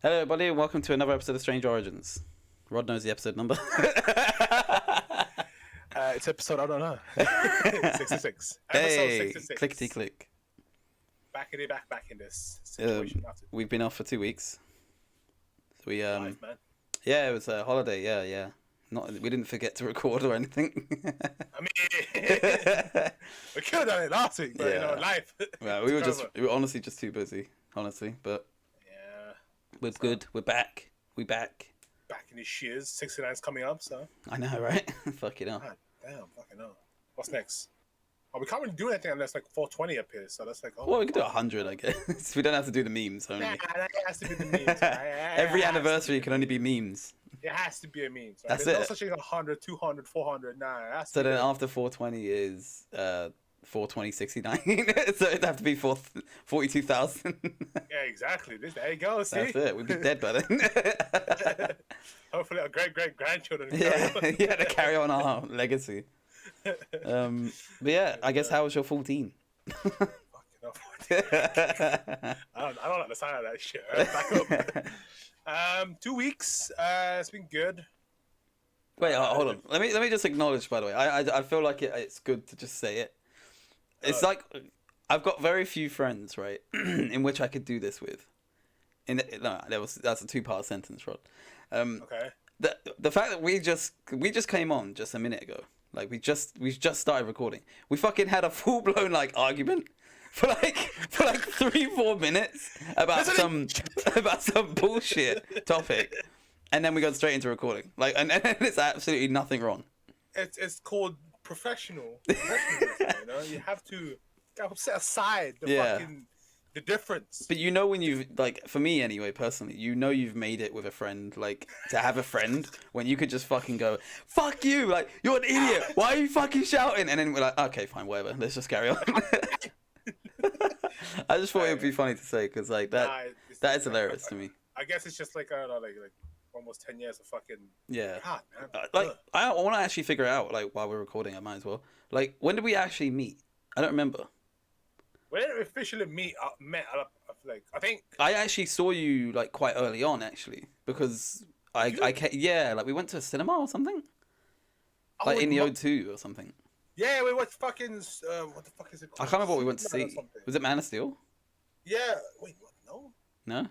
Hello, everybody, and welcome to another episode of Strange Origins. Rod knows the episode number. It's episode, I don't know. 66. Episode Hey, 66. clickety click. Back in this situation. We've been off for 2 weeks. So we Life, man. yeah, it was a holiday. Yeah. We didn't forget to record or anything. I mean, we could have done it last week, but Yeah. life. Well, we were honestly just too busy, honestly. But Yeah. we're good. We're back. We back. Back in these years. 69's coming up, so. I know, right? Fuck it up. God damn, fucking hell. What's next? Oh, we can't really do anything unless like 420 appears, so that's like. Oh, Well, we could do 100, I guess. We don't have to do the memes only. Nah, that has to be the memes. Right? Every anniversary can only be memes. It has to be a meme. So That's there's it. no such thing as 100, 200, 400. Nah, it has to So be then after 420 is 42069. So it'd have to be 42,000. Yeah, exactly. There you go. See? That's it. We'd be dead by then. Hopefully, our great grandchildren. yeah, to carry on our legacy. But yeah, I guess how was your 14? Fucking hell. I don't like the sound of that shit. Right? Back up. 2 weeks. It's been good. Wait, hold on. Let me just acknowledge. By the way, I feel like it's good to just say it. It's like I've got very few friends, right, in which I could do this with. That's a two-part sentence, Rod. Okay. The fact that we just came on just a minute ago, like we just started recording. We fucking had a full-blown like argument for like 3-4 minutes about some bullshit topic, and then we got straight into recording. Like, and it's absolutely nothing wrong. It's called professionalism, you know? You have to set aside the difference. But you know when you've, like, for me anyway, personally, you know you've made it with a friend, like, to have a friend, when you could just fucking go, fuck you, like, you're an idiot, why are you fucking shouting? And then we're like, okay, fine, whatever, let's just carry on. I just thought it would be funny to say, because, like, that is hilarious to me. I guess it's just like, I don't know, like almost 10 years of fucking... Yeah. God, man. Like, I want to actually figure out, like, while we're recording, I might as well. Like, when did we actually meet? I don't remember. We didn't officially met, like, I think... I actually saw you, like, quite early on, actually, because like, we went to a cinema or something? Like, in the O2 or something. Yeah, we watched fucking... what the fuck is it I called? can't remember what we went to see. Was it Man of Steel? Yeah. Wait, what? No? No?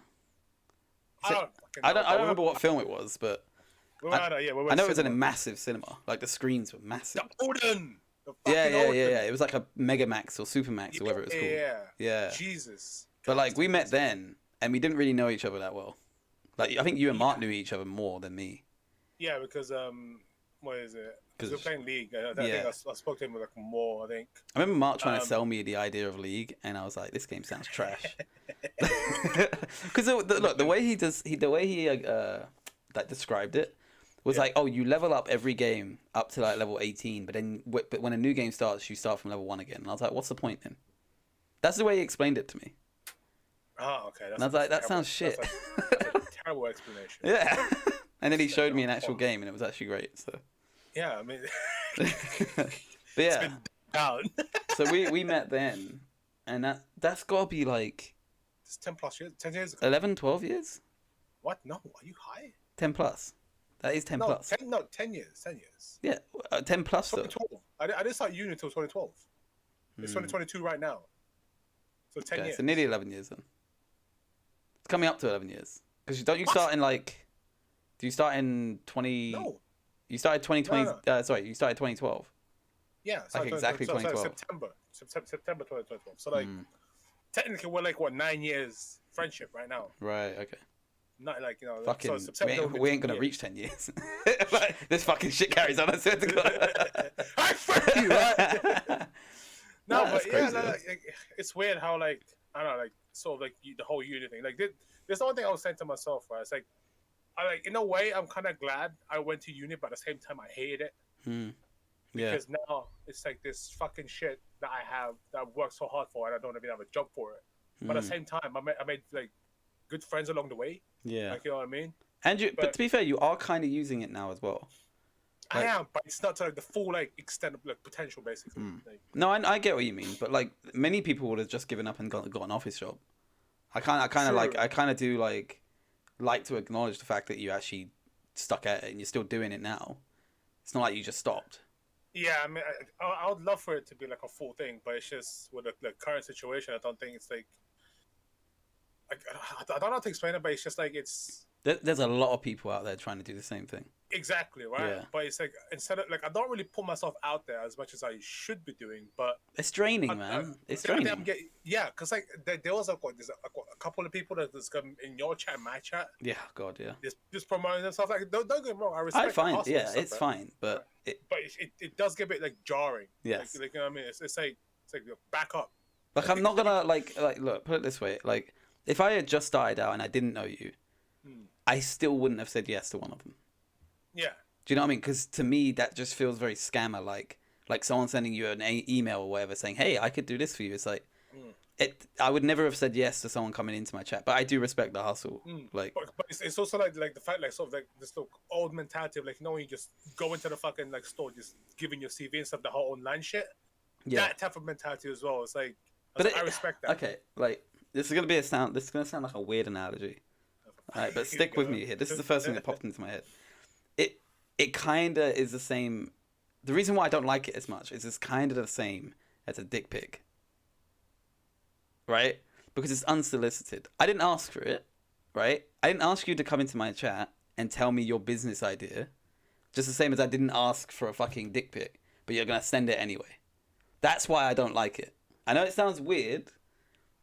I don't remember what film it was, but I know it was in a cinema. massive cinema. Like, the screens were massive. The Odin! Yeah. It was like a Megamax or Supermax or whatever it was called. Yeah. Jesus. But, like, we met then, and we didn't really know each other that well. Like, I think you and Mark knew each other more than me. Yeah, because, what is it? Because we were playing League. I think I spoke to him like more, I think. I remember Mark trying to sell me the idea of League, and I was like, "This game sounds trash." Because look, the way he like described it was like, "Oh, you level up every game up to like level 18, but when a new game starts, you start from level 1 again." And I was like, "What's the point then?" That's the way he explained it to me. Oh, okay. And I was like, "That sounds shit." That's a terrible explanation. Yeah. And then he showed me an actual game, and it was actually great. So. Yeah, I mean. But yeah. It's been down. So we met then, and that's got to be like. It's 10 plus years. 10 years ago. 11, 12 years? What? No, are you high? 10 plus. That is 10 plus. 10 years. 10 years. Yeah, 10 plus though. 2012. I didn't start uni until 2012. It's 2022 right now. So 10 years. So nearly 11 years then. It's coming up to 11 years. Because don't you start in like... Do you start in 20... No. You started 2020... No. Sorry, you started 2012. Yeah. Like exactly 2012. September 2012. So like, technically we're like, what, 9 years friendship right now. Right, okay. Not like, you know... Fucking, so we ain't going to reach 10 years. This fucking shit carries on, I swear to God. I fuck you, right? No, but that's yeah, crazy, like, it's weird how, like, I don't know, like, sort of like the whole uni thing. Like, there's one thing I was saying to myself, right? It's like, in a way, I'm kind of glad I went to uni, but at the same time, I hated it. Yeah. Because now it's like this fucking shit that I have that I've worked so hard for, and I don't even have a job for it. But at the same time, I made like good friends along the way. Yeah. Like, you know what I mean? And but to be fair, you are kind of using it now as well. I am, but it's not to like the full like extent of like potential, basically. Like, no, I get what you mean, but like many people would have just given up and got an office job. I kind of do like like to acknowledge the fact that you actually stuck at it and you're still doing it now. It's not like you just stopped. Yeah, I mean, I would love for it to be like a full thing, but it's just with the current situation, I don't think it's like I don't know how to explain it, but it's just like it's There's a lot of people out there trying to do the same thing. exactly right. Yeah. But it's like instead of like I don't really put myself out there as much as I should be doing, but It's draining, man. It's draining. Yeah, because like there was there's a couple of people that's come in your chat, my chat, Yeah, God, yeah. just promoting and stuff. Like don't get me wrong, I respect. I find, the hustle yeah, and stuff, it's right? fine, but But it does get a bit like jarring. Yes. Like you know what I mean? It's like back up. like I'm not gonna like look, put it this way, like if I had just started out and I didn't know you, I still wouldn't have said yes to one of them. Yeah. Do you know what I mean? Because to me, that just feels very scammer like someone sending you an email or whatever saying, "Hey, I could do this for you." It's like I would never have said yes to someone coming into my chat, but I do respect the hustle. Like, but it's also like the fact like sort of like this little old mentality of like when you just go into the fucking like store, just giving your CV and stuff, the whole online shit. yeah. That type of mentality as well. It's like, But I respect that. Okay, like this is gonna sound like a weird analogy. All right, but stick with me here. This is the first thing that popped into my head. It kind of is the same. The reason why I don't like it as much is it's kind of the same as a dick pic, right? Because it's unsolicited. I didn't ask for it, right? I didn't ask you to come into my chat and tell me your business idea, just the same as I didn't ask for a fucking dick pic, but you're gonna send it anyway. That's why I don't like it. I know it sounds weird,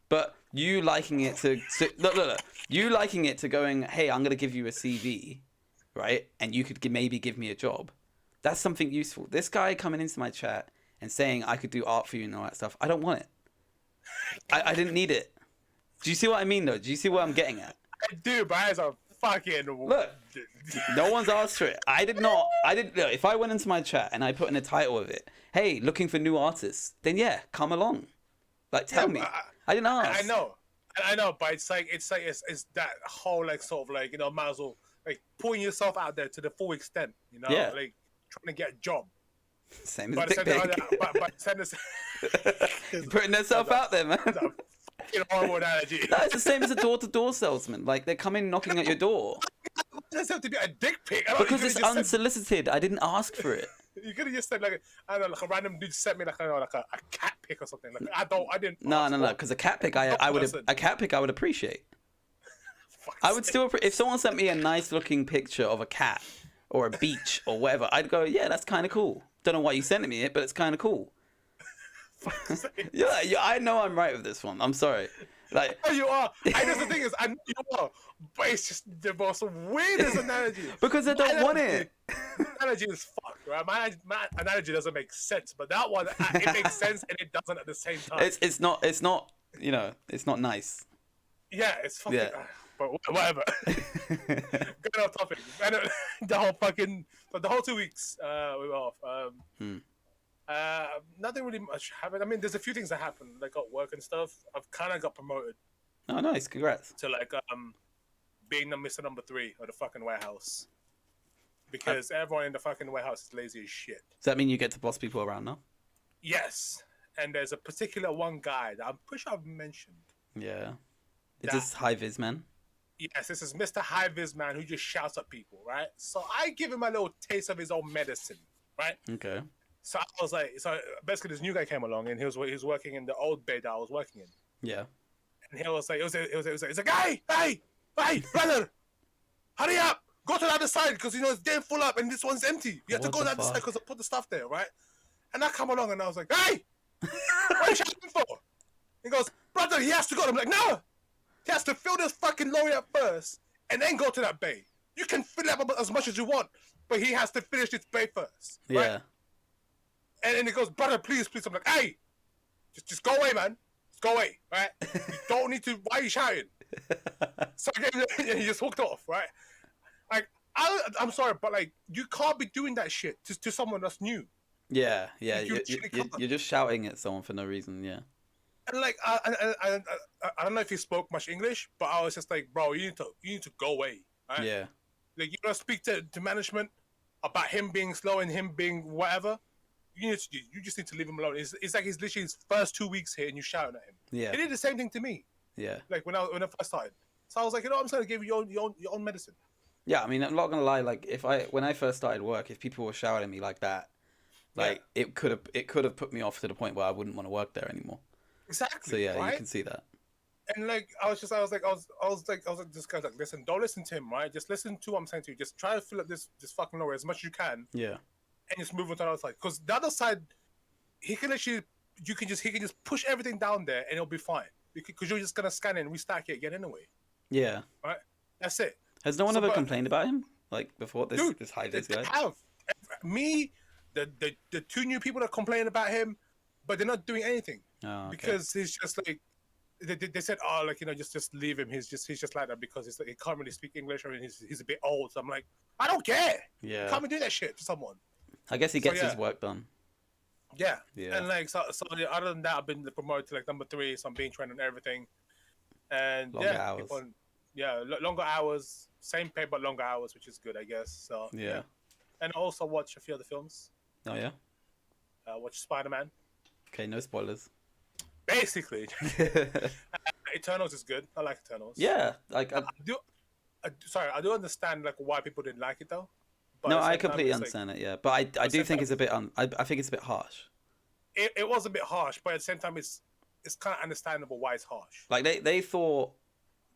but you liking it to look. You liking it to going, hey, I'm gonna give you a CV, right? And you could maybe give me a job. That's something useful. This guy coming into my chat and saying I could do art for you and all that stuff, I don't want it. I didn't need it. Do you see what I mean, though? Do you see what I'm getting at? I do, but as a fucking look, no one's asked for it. I didn't. Look, if I went into my chat and I put in a title of it, hey, looking for new artists, then yeah, come along. Like, tell me. I didn't ask. I know, but it's that whole like sort of like might as well like putting yourself out there to the full extent, Yeah. like trying to get a job. Same as dick pic. But putting themselves out there, man. Horrible analogy. That's the same as a door-to-door salesman. Like they come in knocking at your door. Why does it have to be a dick pic? Because it's unsolicited. I didn't ask for it. You could have just said like I don't know, like a random dude sent me like a cat pic or something. Like I didn't. No. Because a cat pic, I would appreciate. I would still if someone sent me a nice looking picture of a cat or a beach or whatever, I'd go, yeah, that's kind of cool. Don't know why you sent me it, but it's kind of cool. yeah, I know I'm right with this one. I'm sorry. Like you are. That's the thing is, I know you are, but it's just the most weirdest analogy. Because I don't want it. Analogy is fucked, right? My analogy doesn't make sense, but that one it makes sense and it doesn't at the same time. It's not. It's not nice. Yeah, it's fucking. Yeah. But whatever. Going off topic. The whole 2 weeks we were off. Nothing really much happened. I mean, there's a few things that happened, like at work and stuff. I've kind of got promoted. Oh, nice! Congrats. To like being the Mr. Number 3 of the fucking warehouse, because everyone in the fucking warehouse is lazy as shit. Does that mean you get to boss people around now? Yes, and there's a particular one guy that I'm pretty sure I've mentioned. Yeah. Is this high vis man? Yes, this is Mr. High Vis Man who just shouts at people, right? So I give him a little taste of his own medicine, right? Okay. So I was like, basically this new guy came along and he was working in the old bay that I was working in. Yeah. And he was like, it's a guy, hey, brother, hurry up, go to the other side because it's getting full up and this one's empty. You have to go to the other side because I put the stuff there, right? And I come along and I was like, hey, what are you shouting for? He goes, brother, he has to go. I'm like, no. He has to fill this fucking lorry up first and then go to that bay. You can fill it up as much as you want, but he has to finish this bay first. Right? Yeah. And then he goes, brother, please. I'm like, hey, just go away, man. Just go away, right? You don't need to. Why are you shouting? So and he just walked off, right? Like, I'm sorry, but like, you can't be doing that shit to someone that's new. Yeah. You're just shouting at someone for no reason. Yeah. And like, I don't know if he spoke much English, but I was just like, bro, you need to go away. Right? Yeah. Like, you don't speak to management about him being slow and him being whatever. You just need to leave him alone. It's like he's literally his first 2 weeks here and you shouting at him. Yeah. He did the same thing to me. Yeah. Like when I first started. So I was like, you know, I'm just gonna give you your own medicine. Yeah, I mean, I'm not gonna lie. Like, when I first started work, if people were shouting at me like that, Yeah, like it could have put me off to the point where I wouldn't want to work there anymore. So exactly, yeah, you right? can see that. And like I was like, this guy's like, listen, don't listen to him, right? Just listen to what I'm saying to you. Just try to fill up this fucking lower as much as you can, Yeah, and just move on to the other side. Because the other side, he can actually, he can just push everything down there, and it'll be fine. Because you're just gonna scan it and restack it again anyway, yeah. right? That's it. Has no one So, ever but complained about him like before this dude, this high they vis guy? have me, the two new people that complain about him, but they're not doing anything Oh, okay. because he's just like they said, oh, like, you know, just leave him. He's just like that because he's like, he can't really speak English. I mean, he's a bit old. So I'm like, I don't care. You Yeah, can't be doing that shit to someone. I guess he So gets yeah, his work done. yeah. Yeah, And like so yeah, other than that, I've been promoted to like number 3. So I'm being trained on everything. And longer yeah, keep hours. on. Yeah, longer hours, same pay but longer hours, which is good, I guess. So yeah. Yeah. And I also watch a few other films. Oh yeah. Watch Spider-Man. Okay, no spoilers. Basically, Eternals is good. I like Eternals. Yeah, like I do. Sorry, I do understand like why people didn't like it though. But no, at the I same time, completely it's like understand it. Yeah, but I at the do same think time, it's a bit I think it's a bit harsh. it was a bit harsh, but at the same time, it's kind of understandable why it's harsh. Like they thought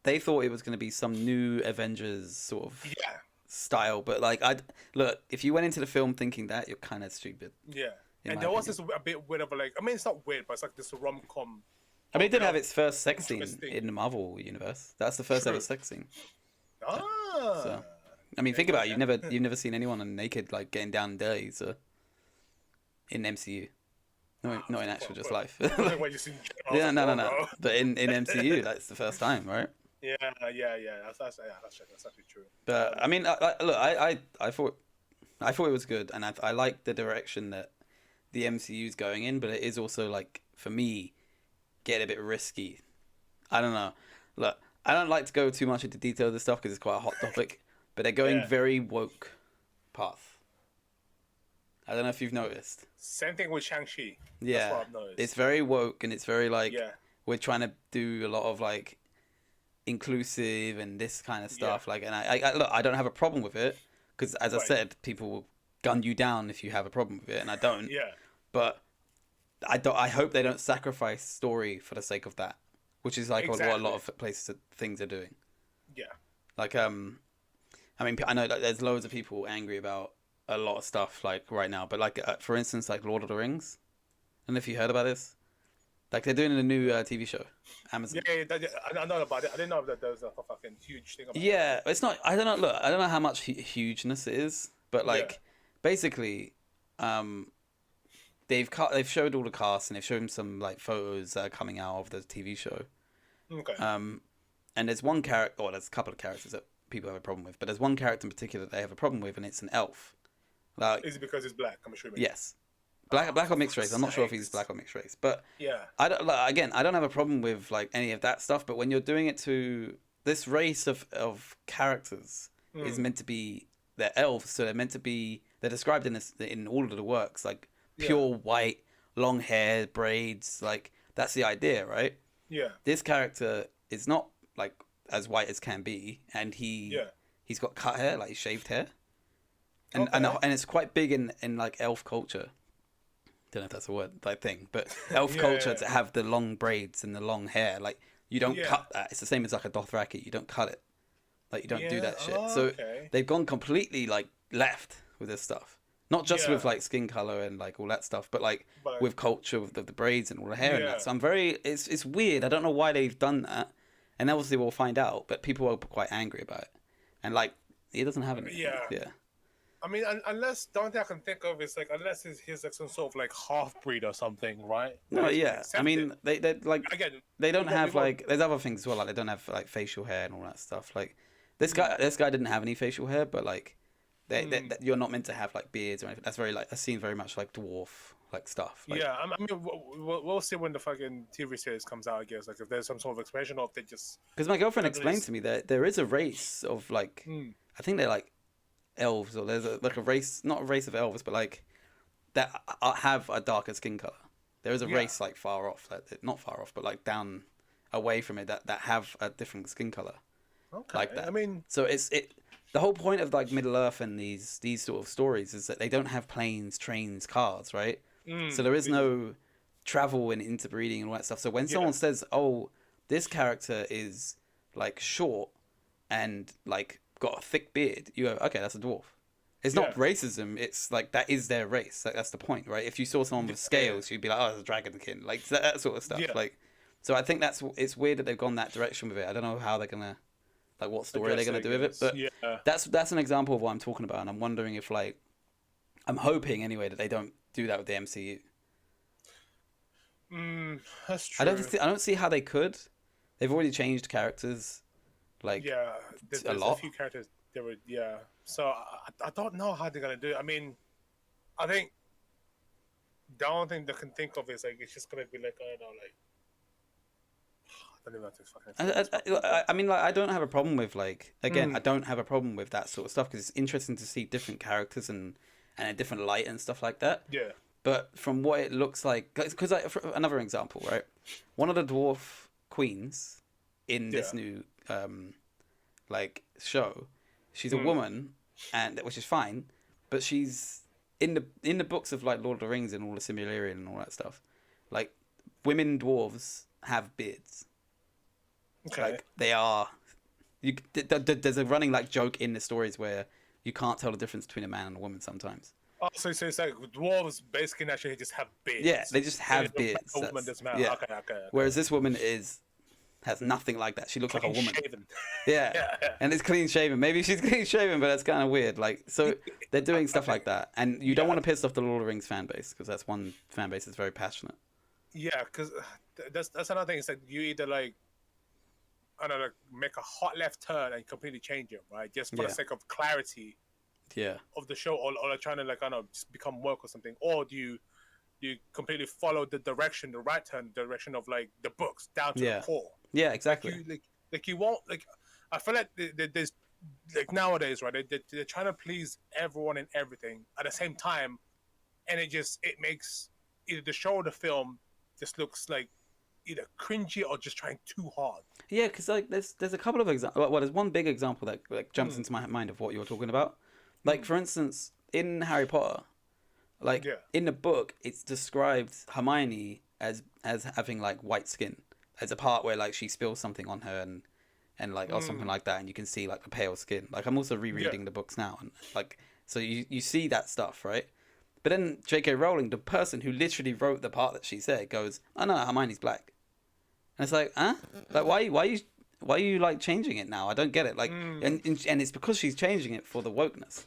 it was going to be some new Avengers sort of Yeah, style, but like I look, if you went into the film thinking that, you're kind of stupid. yeah. In And my there was opinion. this a bit weird of a, like, I mean, it's not weird, but it's like this rom com. I mean, it did have its first sex scene Interesting. in the Marvel universe. That's the first ever True. sex scene. Ah. So, I mean, think about it. You've never seen anyone naked like getting down and dirty. So, in MCU, not in actual just life. What you seen? Yeah, no. But in MCU, that's the first time, right? Yeah. That's actually true. But I mean, look, I thought it was good, and I like the direction that the MCU is going in. But it is also like, for me, get a bit risky. I don't know. Look, I don't like to go too much into detail of this stuff because it's quite a hot topic. But they're going Yeah. very woke path. I don't know if you've noticed. Same thing with Shang-Chi. Yeah, That's what I've noticed. it's very woke, and it's very like Yeah. we're trying to do a lot of like inclusive and this kind of stuff. Like, and I look, I don't have a problem with it because, as I Right. said, people will gun you down if you have a problem with it, and I don't. Yeah. But I don't. I hope they don't sacrifice story for the sake of that, which is like what a lot of places things are doing. Yeah. Like I mean, I know that there's loads of people angry about a lot of stuff like right now, but like for instance, like Lord of the Rings. I don't know if you heard about this. Like they're doing a new TV show, Amazon. I know about it. I didn't know that there was a fucking huge thing about it. Yeah, it's not. I don't know. Look, I don't know how much hugeness it is, but like, Yeah. basically, they've showed all the cast and they've shown some like photos that are coming out of the TV show. Okay. And there's one character, or there's a couple of characters that people have a problem with, but there's one character in particular that they have a problem with, and it's an elf. Like, Is it because it's black? I'm assuming. yes, black or mixed race. I'm not sure if he's black or mixed race, but Yeah. I don't. Like, again, I don't have a problem with like any of that stuff. But when you're doing it to this race of characters is meant to be, they're elves, so they're described in all of the works like pure white, long hair, braids. Like that's the idea, right? Yeah. This character is not like as white as can be, and he's got cut hair, like shaved hair, and and it's quite big in like elf culture. Don't know if that's a word like thing, but elf culture to have the long braids and the long hair, like you don't cut that. It's the same as like a Dothraki. You don't cut it, like you don't do that shit. So they've gone completely like left with this stuff. Not just with like skin color and like all that stuff, but like with culture, with the braids and all the hair and that. So I'm very, it's weird. I don't know why they've done that, and obviously we'll find out. But people are quite angry about it, and like he doesn't have any. Yeah. I mean, unless the only thing I can think of is like unless he's like some sort of like half breed or something, right? No, yeah. I mean, they like again, they don't have like there's other things as well. Like they don't have like facial hair and all that stuff. Like this guy didn't have any facial hair, but like you're not meant to have like beards or anything. That's very like, that seems very much like dwarf like stuff. Like, yeah, I mean, we'll see when the fucking TV series comes out. I guess like if there's some sort of explanation, or if they just because my girlfriend explained to me that there is a race of like I think they're like elves, or there's like a race, not a race of elves, but like that have a darker skin color. There is a race like far off, like not far off, but like down away from it that have a different skin color. like Okay. I that. mean, So the whole point of like Middle Earth and these sort of stories is that they don't have planes, trains, cars, right? So there is because no travel and interbreeding and all that stuff. So when yeah, someone says, "Oh, this character is like short and like got a thick beard," you go, "Okay, that's a dwarf." It's not yeah, racism. It's like that is their race. Like that's the point, right? If you saw someone with yeah, scales, you'd be like, "Oh, it's a dragonkin," like that sort of stuff. yeah. Like, so I think it's weird that they've gone that direction with it. I don't know how they're gonna like what story they're Address it, gonna I do with it, guess. but Yeah. that's an example of what I'm talking about, and I'm wondering if like I'm hoping anyway that they don't do that with the MCU. That's true. I don't see how they could. They've already changed characters like Yeah, a there's a lot. few characters that were yeah. So I don't know how they're gonna do it. I mean, I think the only thing they can think of is like it's just gonna be like I don't know like I don't even know how to fucking explain this properly. I mean, like, I don't have a problem with like again, I Mm, don't have a problem with that sort of stuff because it's interesting to see different characters and a different light and stuff like that. yeah, But from what it looks like, because another example, right? One of the dwarf queens in yeah, this new like show, she's a mm, woman, and which is fine, but she's in the books of like Lord of the Rings and all the Silmarillion and all that stuff. Like women dwarves have beards. okay. Like they are. There's a running like joke in the stories where you can't tell the difference between a man and a woman sometimes. Oh, so it's like dwarves basically naturally just have Yeah, beards. they just And have a man beards. or woman That's doesn't matter. yeah. Okay. Whereas this woman has nothing like that. She looks like a Clean woman. shaven. Yeah, Yeah. and it's clean shaven. Maybe she's clean shaven, but that's kind of weird. Like, so they're doing I stuff think like that, and you don't yeah, want to piss off the Lord of the Rings fan base because that's one fan base that's very passionate. yeah, because that's another thing. It's like you either like I don't know, like make a hot left turn and completely change it, right? Just for the Yeah, sake of clarity yeah, of the show, or like trying to like I don't know, just become work or something, or do you completely follow the direction, the right turn direction of like the books down to the yeah, core? yeah. Like Exactly. you won't like. I feel like there's like nowadays, right? They're trying to please everyone and everything at the same time, and it makes either the show or the film just looks like either cringy or just trying too hard. Yeah, because like there's a couple of examples. Well, there's one big example that like jumps Mm, into my mind of what you're talking about. Like mm, for instance, in Harry Potter, like yeah. in the book, it's described Hermione as having like white skin. There's a part where like she spills something on her and like or something Mm, like that, and you can see like the pale skin. Like I'm also yeah. rereading the books now, and like so you see that stuff, right? But then J.K. Rowling, the person who literally wrote the part that she said, goes, "Oh no, Hermione's black," and it's like, huh? Like why are you like changing it now? I don't get it. Like, Mm, and it's because she's changing it for the wokeness.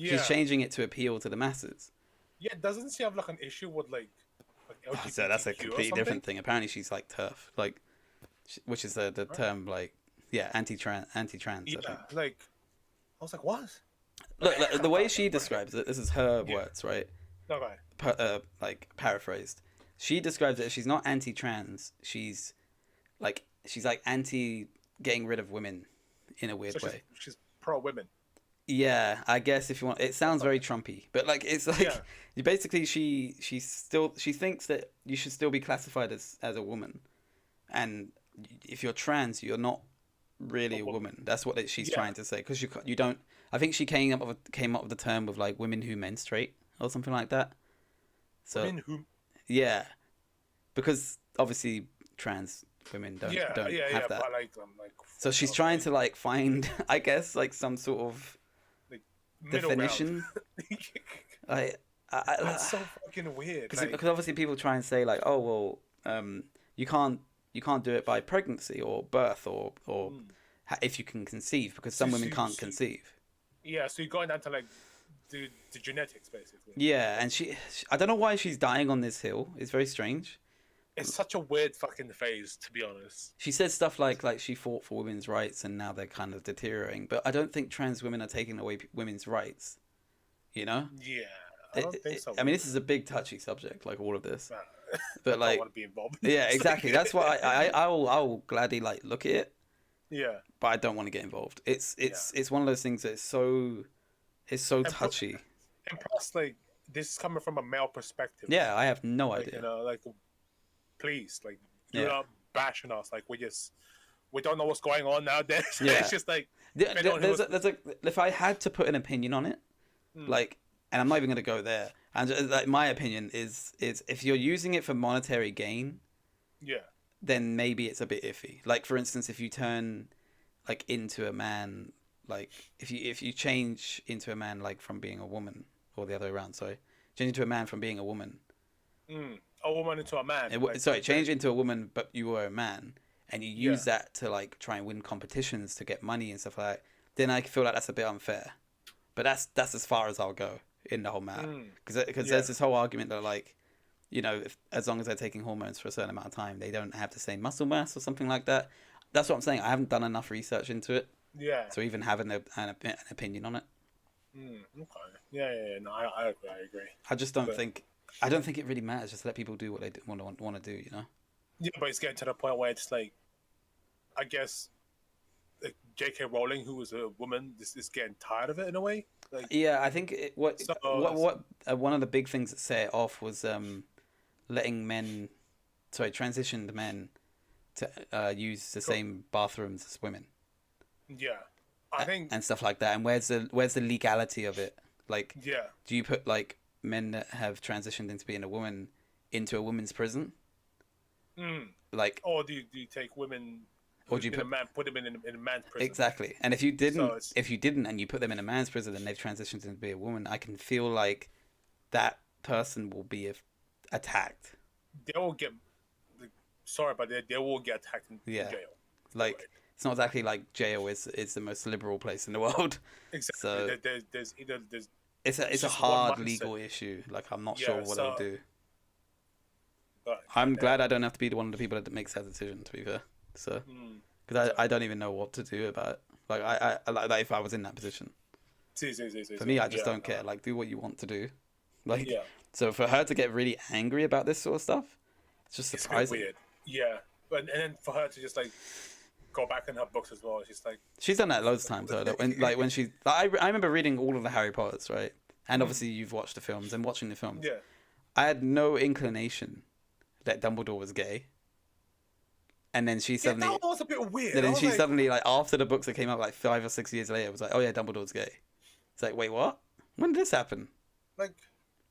She's yeah. changing it to appeal to the masses. Yeah. Doesn't she have like an issue with like So that's a LGBTQ or completely something? different thing. Apparently, she's like turf, like, which is the Right. term like, yeah, anti-trans. I Yeah. think. Like I was like, what? Look, the way she Right. describes it, this is her Yeah. words, right? Okay. Like paraphrased. She describes it. She's not anti-trans. She's like anti getting rid of women in a So weird way. she's pro women. Yeah, I guess if you want, it sounds very Okay. Trumpy, but like it's Yeah. like you basically she thinks that you should still be classified as a woman, and if you're trans, you're not A really a woman. woman. That's what she's Yeah. trying to say because you don't. I think she came up with the term of like women who menstruate or something like that. So Women who. yeah, because obviously trans women Yeah. don't Yeah. have that. But like I'm like So she's trying okay. to like find, I guess, like some sort of Like middle ground. definition. I, That's so fucking weird. because Like, obviously people try and say like, oh well, you can't do it by pregnancy or birth or mm. if you can conceive because so, some women so, can't so, conceive. yeah, so you're going down to like the genetics basically. Yeah, and I don't know why she's dying on this hill. It's very strange. It's such a weird fucking phase, to be honest. She said stuff like she fought for women's rights and now they're kind of deteriorating. But I don't think trans women are taking away women's rights. You know, Yeah, I don't think so. I mean, this is a big touchy subject, like all of this. Nah, But I don't like, want to be involved. yeah, It's exactly. like- That's why I will gladly like look at it, yeah, but I don't want to get involved. It's yeah. it's one of those things that's so And, touchy. and plus, like, this is coming from a male perspective. Yeah, I have no Like, idea. like, please, like, do Yeah. not bash on us. Like, we don't know what's going on nowadays. Yeah. It's just like depending on who There's a if I had to put an opinion on it, like, and I'm not even gonna go there. And just, like, my opinion is if you're using it for monetary gain, yeah, then maybe it's a bit iffy. Like, for instance, if you turn like into a man, like if you change into a man, like from being a woman, or the other way around, sorry, change into a man from being a woman. a woman into a man. Sorry, change into a woman, but you were a man, and you use Yeah. that to like try and win competitions to get money and stuff like that. Then I feel like that's a bit unfair. But that's as far as I'll go in the whole matter, because there's this whole argument that, like, you know, as long as they're taking hormones for a certain amount of time, they don't have the same muscle mass or something like that. That's what I'm saying. I haven't done enough research into it Yeah. to even have an opinion on it. Okay. Yeah. No, I agree. I agree. I just don't think. I don't think it really matters. Just let people do what they want to do. You know. Yeah, but it's getting to the point where it's like, I guess, like J.K. Rowling, who was a woman, is getting tired of it in a way. Like, Yeah, I think what one of the big things that set it off was letting transitioned men to use the same bathrooms as women. Yeah, I think and stuff like that. And where's the legality of it? Like, yeah, do you put like men that have transitioned into being a woman into a women's prison? Like, or do you take women? Or do you put them in a man's prison? Exactly. And if you didn't, and you put them in a man's prison and they've transitioned into be a woman, I can feel like that person will be attacked. They will get, sorry, but they will get attacked in jail. Like, it's not exactly like jail is the most liberal place in the world. Exactly. So there's it's a hard legal issue. Like, I'm not sure what they'll do. I'm glad I don't have to be one of the people that makes that decision, to be fair. So, because I don't even know what to do about it. Like, I like that if I was in that position. For me, I just don't care. Like, do what you want to do. Like, so for her to get really angry about this sort of stuff, it's just surprising. It's weird. Yeah, and then for her to just like go back in her books as well, she's like, she's done that loads of times. Though, when she, I remember reading all of the Harry Potters, right? And obviously you've watched the films and watching the films. Yeah, I had no inclination that Dumbledore was gay. And then she suddenly... that was a bit weird. And then she suddenly, like, after the books that came out, like, 5 or 6 years later, was like, oh yeah, Dumbledore's gay. It's like, wait, what? When did this happen? Like...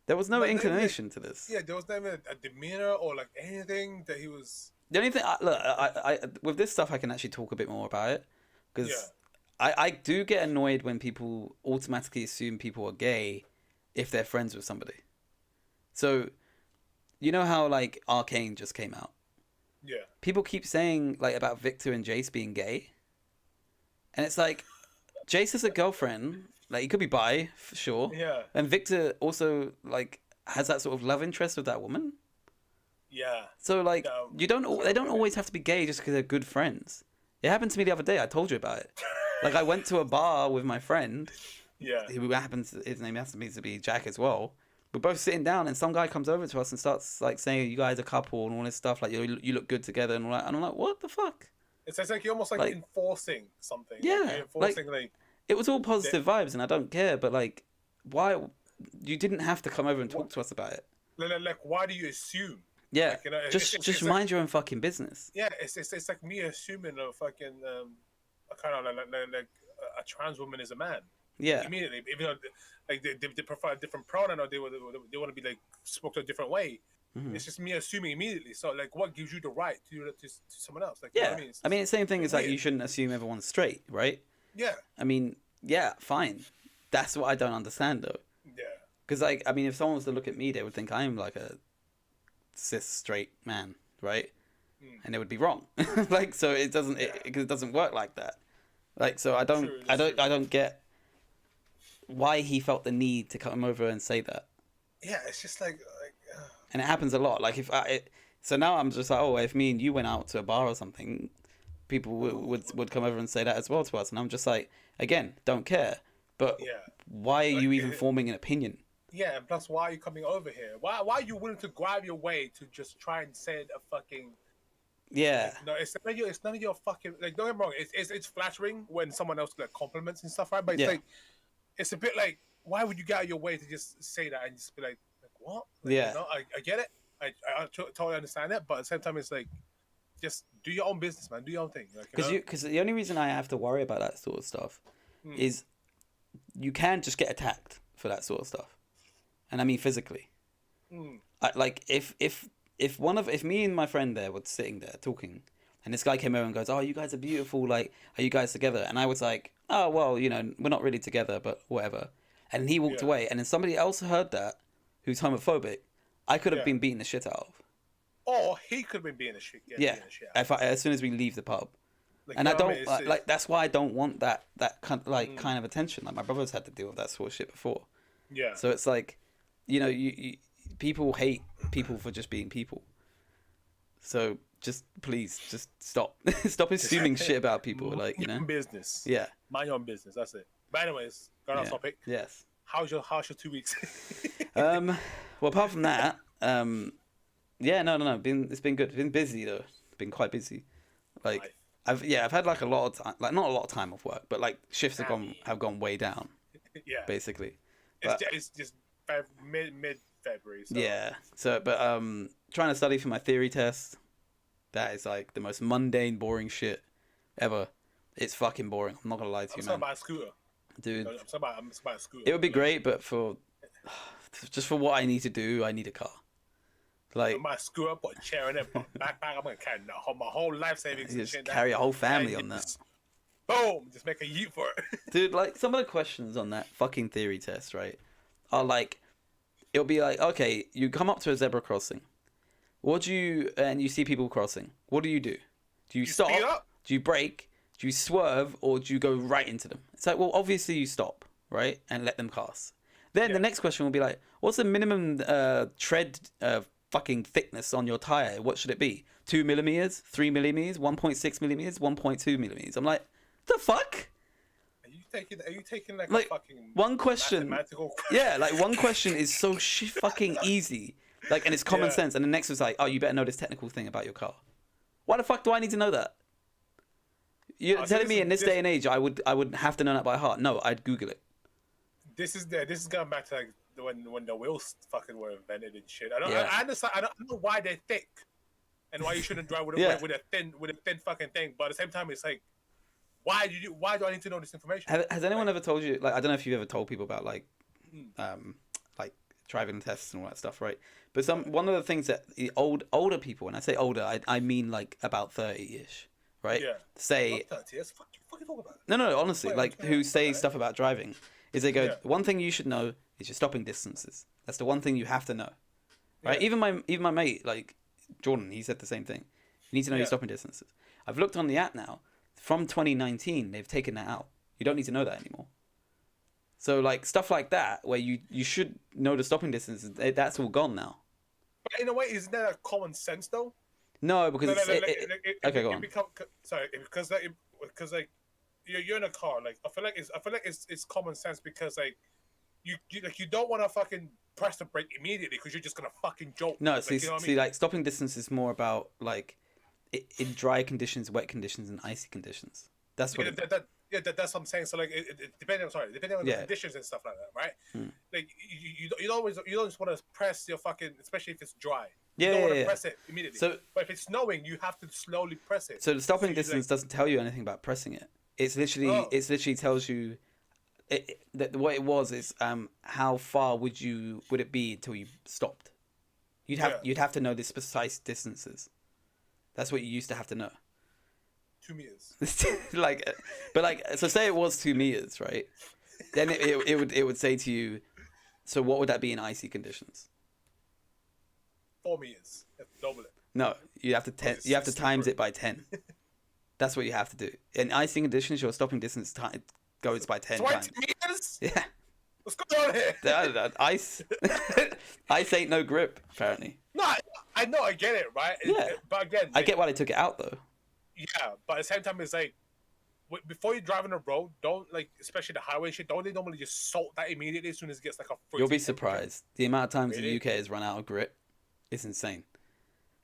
There was no inclination to this. Yeah, there was never a demeanor or, like, anything that he was... The only thing... I with this stuff, I can actually talk a bit more about it. Because I do get annoyed when people automatically assume people are gay if they're friends with somebody. So, you know how, like, Arcane just came out? Yeah. People keep saying, like, about Victor and Jace being gay. And it's like, Jace has a girlfriend. Like, he could be bi, for sure. Yeah. And Victor also, like, has that sort of love interest with that woman. Yeah. So, like, they don't always have to be gay just because they're good friends. It happened to me the other day. I told you about it. Like, I went to a bar with my friend. Yeah. His name happens to be Jack as well. We're both sitting down, and some guy comes over to us and starts like saying, "You guys are a couple," and all this stuff. Like, you look good together, and all that. And I'm like, "What the fuck?" It's like you're almost like enforcing something. Yeah, like, enforcing like it was all positive vibes, and I don't care. But like, why? You didn't have to come over and talk to us about it. Like, why do you assume? Yeah, like, you know, just mind your own fucking business. Yeah, it's like me assuming a fucking a kind of like a trans woman is a man. Yeah, immediately, even though like they prefer a different pronoun or they want to be like spoke to a different way. Mm-hmm. It's just me assuming immediately. So like, what gives you the right to do that to someone else? Like, yeah, you know what I mean? I mean, the same thing is like you shouldn't assume everyone's straight, right? Yeah. I mean, yeah, fine. That's what I don't understand though. Yeah. Because like, I mean, if someone was to look at me, they would think I'm like a cis straight man, right? And they would be wrong. Like, so it doesn't work like that. Like, so I don't get why he felt the need to come over and say that. Yeah, it's just like and it happens a lot. Like, so now I'm just like, oh, if me and you went out to a bar or something, people would come over and say that as well to us, and I'm just like, again, don't care. But why are you even forming an opinion? Yeah, and plus, why are you coming over here? Why are you willing to grab your way to just try and send a fucking? Yeah. Like, no, it's none of your fucking, like, don't get me wrong. It's flattering when someone else like compliments and stuff, right? But it's like, it's a bit like, why would you get out of your way to just say that and just be like what? Like, yeah. You know, I get it. I totally understand that, but at the same time, it's like, just do your own business, man. Do your own thing. Like, Because the only reason I have to worry about that sort of stuff is you can just get attacked for that sort of stuff, and I mean physically. Like if me and my friend there were sitting there talking, and this guy came over and goes, "Oh, you guys are beautiful. Like, are you guys together?" And I was like, "Oh, well, you know, we're not really together, but whatever." And he walked away, and then somebody else heard that, who's homophobic. I could have been beaten the shit out of. Or he could have been being a shit. As soon as we leave the pub. Like, And I don't like that's why I don't want that kind of attention. Like my brother's had to deal with that sort of shit before. Yeah. So it's like, you know, you people hate people for just being people. So just please just stop assuming shit about people. Like, you know, business. Yeah. Mind your own business. That's it. But anyways, going off topic. Yes. How's your 2 weeks? Well, apart from that, yeah, no. It's been good. It's been busy though. Been quite busy. Like I've had like a lot of time, like not a lot of time off work, but like shifts have gone way down. Yeah. Basically. It's just mid February. So. Yeah. So, but trying to study for my theory test. That is like the most mundane, boring shit ever. It's fucking boring. I'm not gonna lie to you, man. I'm talking about a scooter. Dude. I'm talking about a scooter. It would be great, but for what I need to do, I need a car. Like my scooter, put a chair in it, put a backpack. I'm gonna carry my whole life savings. Just carry a whole family on that. Boom! Just make a yeet for it. Dude, like some of the questions on that fucking theory test, right? Are like, it'll be like, okay, you come up to a zebra crossing. And you see people crossing. What do you do? Do you stop? Do you brake? Do you swerve? Or do you go right into them? It's like, well, obviously you stop, right? And let them pass. Then the next question will be like, what's the minimum tread fucking thickness on your tire? What should it be? 2 millimeters? 3 millimeters? 1.6 millimeters? 1.2 millimeters? I'm like, the fuck? Are you taking like a fucking one question? Mathematical... Yeah, like one question is so fucking easy. Like, and it's common sense. And the next was like, oh, you better know this technical thing about your car. Why the fuck do I need to know that? You're telling me in this day and age, I would have to know that by heart? No, I'd Google it. This is going back to like when the wheels fucking were invented and shit. I understand. I don't know why they're thick, and why you shouldn't drive with a thin fucking thing. But at the same time, it's like, why do I need to know this information? Has anyone ever told you? Like, I don't know if you've ever told people about like driving tests and all that stuff, right? But one of the things that the older people, and I say older, I mean like about 30-ish, right? Yeah. Say. Not 30. That's fucking talk about it. No. Honestly, who say stuff about driving is they go, one thing you should know is your stopping distances. That's the one thing you have to know, right? Yeah. Even my mate, like Jordan, he said the same thing. You need to know your stopping distances. I've looked on the app now. From 2019, they've taken that out. You don't need to know that anymore. So like stuff like that, where you should know the stopping distances, that's all gone now. But in a way, isn't that a common sense though? No, because okay, go on. Because you're in a car. Like I feel like it's common sense because like you don't want to fucking press the brake immediately because you're just gonna fucking jolt. No, like, see, you know what I mean? Like stopping distance is more about like in dry conditions, wet conditions, and icy conditions. That's what. That's what I'm saying. So like, depending on the conditions and stuff like that, right? Like you don't just want to press your fucking, especially if it's dry. You don't want to press it immediately. So, but if it's snowing, you have to slowly press it. So the stopping distance doesn't tell you anything about pressing it. It's literally tells you that what it was is how far would it be until you stopped? You'd have to know the precise distances. That's what you used to have to know. 2 meters. So say it was 2 meters, right? Then it would say to you, so what would that be in icy conditions? 4 meters. You have to double it. No, you have to times it by 10. That's what you have to do. In icy conditions, your stopping distance goes by 10 times. 20 meters? Yeah. What's going on here? Ice ain't no grip, apparently. No, I know, I get it, right? Yeah. But again, I get why they took it out though. Yeah, but at the same time, it's like before you drive on the road, don't like, especially the highway shit. Don't they normally just salt that immediately as soon as it gets like a? You'll be surprised. The amount of times the UK has run out of grip, it's insane.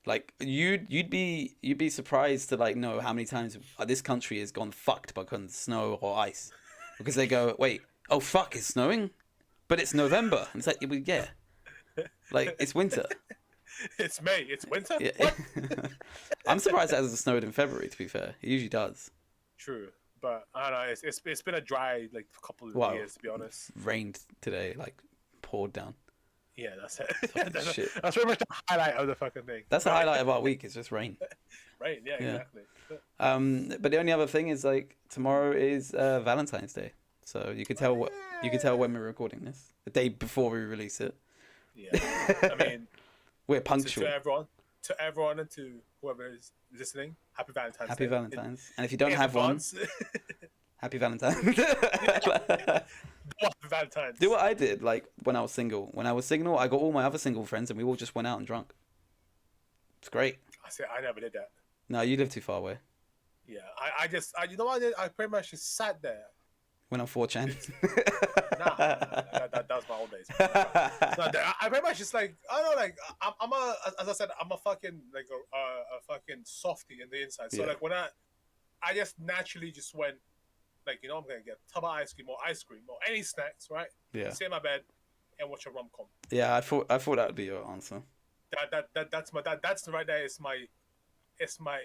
Like you'd be surprised to like know how many times this country has gone fucked because of snow or ice, because they go, wait, oh fuck, it's snowing, but it's November. And it's like, yeah, like it's winter. It's May. It's winter. Yeah. What? I'm surprised it hasn't snowed in February. To be fair, it usually does. True, but I don't know. It's been a dry like couple of Wow, years to be honest. rained today, like poured down. Yeah, that's it. Fucking shit. That's pretty much the highlight of the fucking thing. That's the highlight of our week. It's just rain. Right. Yeah. Yeah. Exactly. But the only other thing is like tomorrow is Valentine's Day, so you could tell when we're recording this, the day before we release it. Yeah. I mean, We're punctual. to everyone, and to whoever is listening, happy Valentine's Happy Day. Valentine's. And if you don't In have one, advance. happy Valentine's. Happy Valentine's. Do what I did, like when I was single. When I was single, I got all my other single friends, and we all just went out and drunk. It's great. I never did that. No, you live too far away. Yeah, you know what I did? I pretty much just sat there. Went on 4chan. Nah, that was my old days. No, I pretty much just like I don't know, like I'm a, as I said, I'm a fucking like a fucking softie in the inside. So Yeah. like when I just naturally just went like, you know, I'm gonna get a tub of ice cream or any snacks, right? Yeah. Sit in my bed and watch a rom-com. Yeah, I thought that would be your answer. That's right there. It's my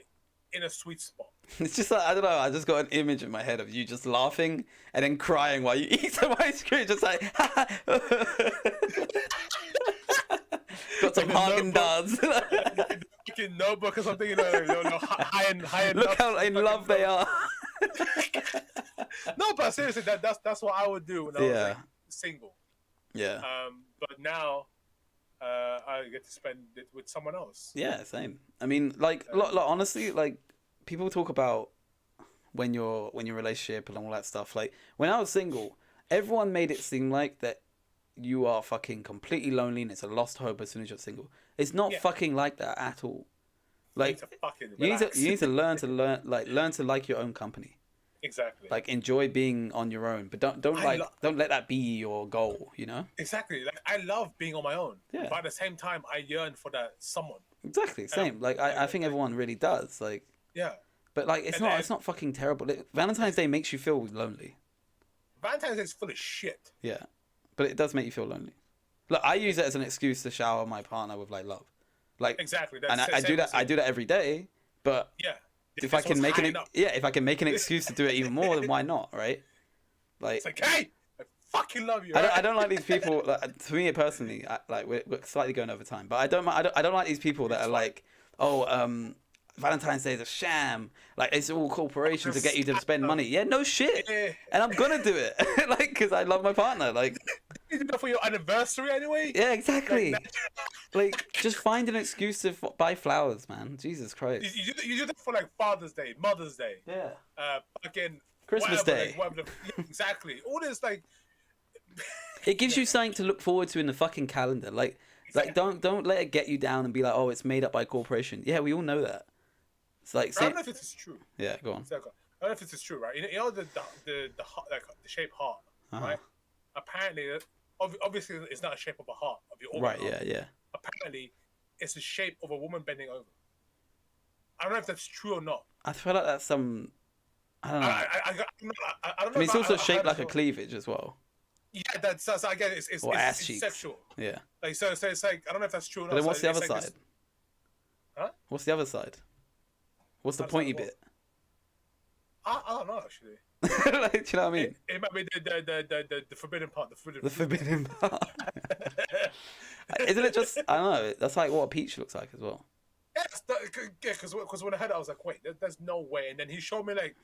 inner sweet spot. It's just like, I don't know, I just got an image in my head of you just laughing and then crying while you eat some ice cream, just like got some Haagen-Dazs. Fucking notebook or something, you know, high and Look how in love they are. No, but seriously, that's what I would do when I was like, single. Yeah. But now I get to spend it with someone else. Yeah, same. I mean, like, honestly, like, people talk about when you're in a relationship and all that stuff. Like, when I was single, everyone made it seem like that you are fucking completely lonely and it's a lost hope as soon as you're single. It's not fucking like that at all. Like, you need to learn to like your own company. Exactly. Like, enjoy being on your own, but don't let that be your goal, you know? Exactly. Like, I love being on my own. Yeah. But at the same time, I yearn for that someone. Exactly. Same. Like, I think everyone really does. Like, yeah. But like, it's not fucking terrible. Valentine's Day makes you feel lonely. Valentine's Day is full of shit. Yeah, but it does make you feel lonely. Look, I use it as an excuse to shower my partner with like love. Like, exactly. And I do that. I do that every day. But yeah. if I can make if I can make an excuse to do it even more, then why not, right? Like, it's like, hey, I fucking love you. I don't like these people. Like, to me personally, we're slightly going over time, but I don't like these people that are like, Valentine's Day is a sham. Like, it's all corporation to get you to spend money. Yeah, no shit. And I'm gonna do it, like, because I love my partner. Like, you do that for your anniversary anyway. Yeah, exactly. Like, just find an excuse to buy flowers, man. Jesus Christ. You do that for like Father's Day, Mother's Day. Yeah. Fucking Christmas Day. Exactly. All this like. It gives you something to look forward to in the fucking calendar. Like, don't let it get you down and be like, oh, it's made up by corporation. Yeah, we all know that. It's like, I don't know if this is true. Yeah, go on. I don't know if this is true, right? You know the heart, like the shape heart, right? Apparently, obviously, it's not a shape of a heart of your organ. Right. Yeah. Apparently, it's the shape of a woman bending over. I don't know if that's true or not. I feel like that's some. I don't know. I don't know. I mean, it's also shaped like a cleavage as well. Yeah, that's again, it's sexual. Yeah. Like so it's like I don't know if that's true or not. But then what's the other side? Huh? What's the other side? What's the pointy bit? I don't know actually. Like, do you know what I mean? It might be the forbidden part. The forbidden part. Isn't it just? I don't know. That's like what a peach looks like as well. Because when I heard it, I was like, wait, there's no way. And then he showed me like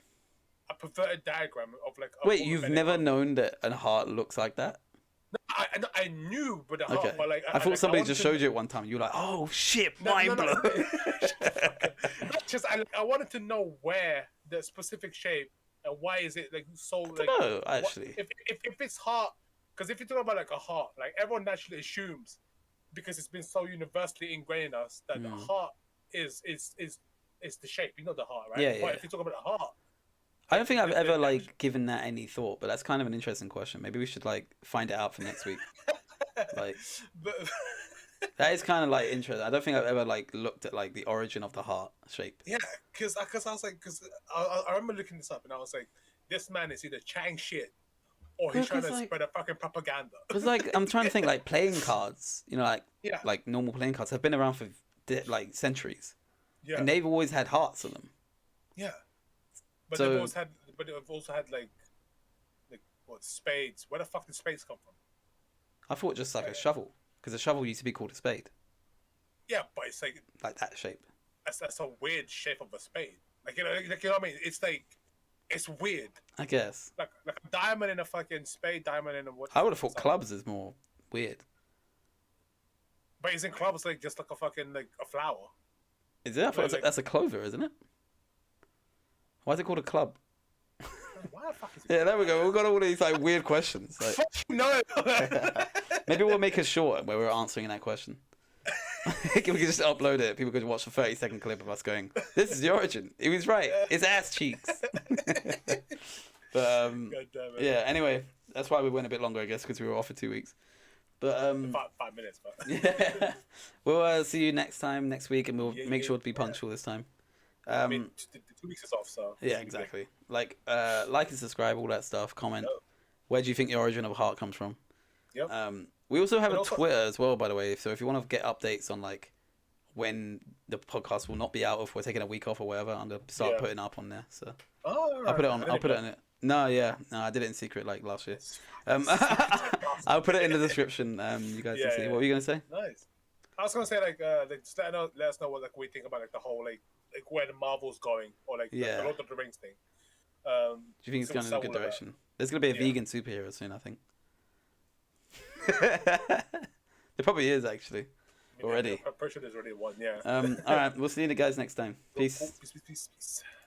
a perverted diagram of like. Wait, you've never known that a heart looks like that? No, I knew, but the heart. Okay. But like, I thought somebody just showed you it one time. You were like, oh shit, mind blown. Just I wanted to know where the specific shape and why is it like so like. No, actually. If it's heart, because if you talk about like a heart, like everyone naturally assumes, because it's been so universally ingrained in us that the heart is the shape. You know the heart, right? Yeah. But if you talk about a heart. I don't think I've ever like given that any thought, but that's kind of an interesting question. Maybe we should like find it out for next week. Like, that is kind of like interesting. I don't think I've ever like looked at like the origin of the heart shape. Yeah, because I was like, I remember looking this up and I was like, this man is either chatting shit or he's trying Because to like, spread a fucking propaganda. because like, I'm trying to think like playing cards. You know, Yeah, like normal playing cards have been around for like centuries, yeah, and they've always had hearts on them. yeah. But they've So always had, but they've also had like what spades? Where the fuck did spades come from? I thought just like a shovel, because a shovel used to be called a spade, Yeah, but it's like that shape. that's a weird shape of a spade. Like you know what I mean? It's like it's weird. I guess. Like a diamond in a fucking spade, diamond in a what? I would have thought clubs is more weird. But isn't clubs like just like a fucking like a flower? Is it? I thought that's a clover, isn't it? Why is it called a club? Why the fuck is it? Yeah, there we go. We've got all these like weird questions. Like, Fuck no. maybe we'll make a short where we're answering that question. We can just upload it. People could watch a 30-second clip of us going, "This is the origin." He was right. It's ass cheeks. But God damn it. yeah. Anyway, that's why we went a bit longer, I guess, because we were off for 2 weeks. But 5 minutes, but yeah, we'll see you next week, and we'll Yeah, make yeah, sure to be punctual this time. I mean, the 2 weeks is off, so Yeah, exactly. Like and subscribe, all that stuff. Comment. Yep. Where do you think the origin of heart comes from? Yep. We also have And a also- Twitter as well, by the way. So if you want to get updates on like when the podcast will not be out, or if we're taking a week off or whatever, I'm gonna start Yeah. putting it up on there. So Oh, I'll put it on. I I'll didn't put it know. on it. No, I did it in secret like last year. I'll put it in the description. You guys can Yeah, see. yeah. What were you gonna say? Nice. I was gonna say like just let us know what like we think about like the whole like where the Marvel's going or like Yeah. the Lord of the Rings thing. Do you think it's So going in a all good of that. direction? There's gonna be a Yeah. vegan superhero soon, I think. There probably is actually. Already. I'm pretty sure there's already one. Yeah. All right, we'll see you guys next time. Peace. Peace.